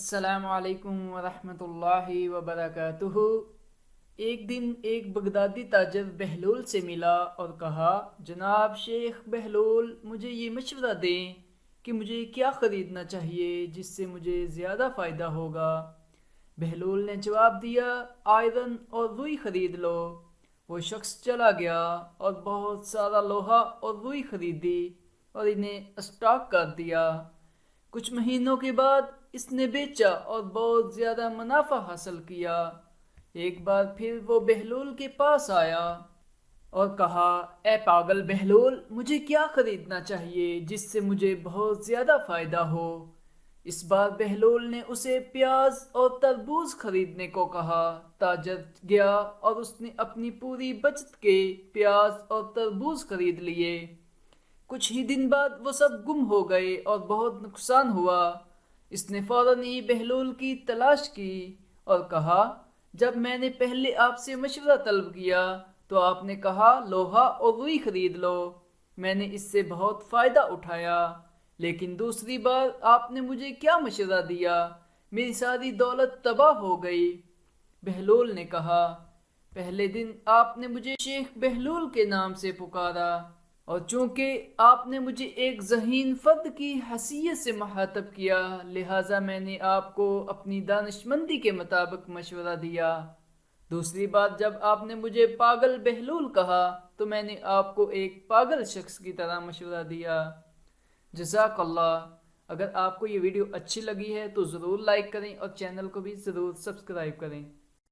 السلام علیکم ورحمۃ اللہ وبرکاتہ۔ ایک دن ایک بغدادی تاجر بہلول سے ملا اور کہا، جناب شیخ بہلول، مجھے یہ مشورہ دیں کہ مجھے کیا خریدنا چاہیے جس سے مجھے زیادہ فائدہ ہوگا۔ بہلول نے جواب دیا، آئرن اور روئی خرید لو۔ وہ شخص چلا گیا اور بہت سارا لوہا اور روئی خریدی اور انہیں اسٹاک کر دیا۔ کچھ مہینوں کے بعد اس نے بیچا اور بہت زیادہ منافع حاصل کیا۔ ایک بار پھر وہ بہلول کے پاس آیا اور کہا، اے پاگل بہلول، مجھے کیا خریدنا چاہیے جس سے مجھے بہت زیادہ فائدہ ہو۔ اس بار بہلول نے اسے پیاز اور تربوز خریدنے کو کہا۔ تاجر گیا اور اس نے اپنی پوری بچت کے پیاز اور تربوز خرید لیے۔ کچھ ہی دن بعد وہ سب گم ہو گئے اور بہت نقصان ہوا۔ اس نے فوراً ہی بہلول کی تلاش کی اور کہا، جب میں نے پہلے آپ سے مشورہ طلب کیا تو آپ نے کہا لوہا اور روئی خرید لو۔ میں نے اس سے بہت فائدہ اٹھایا، لیکن دوسری بار آپ نے مجھے کیا مشورہ دیا؟ میری ساری دولت تباہ ہو گئی۔ بہلول نے کہا، پہلے دن آپ نے مجھے شیخ بہلول کے نام سے پکارا، اور چونکہ آپ نے مجھے ایک ذہین فرد کی حیثیت سے مخاطب کیا، لہٰذا میں نے آپ کو اپنی دانشمندی کے مطابق مشورہ دیا۔ دوسری بات جب آپ نے مجھے پاگل بہلول کہا تو میں نے آپ کو ایک پاگل شخص کی طرح مشورہ دیا۔ جزاک اللہ۔ اگر آپ کو یہ ویڈیو اچھی لگی ہے تو ضرور لائک کریں اور چینل کو بھی ضرور سبسکرائب کریں۔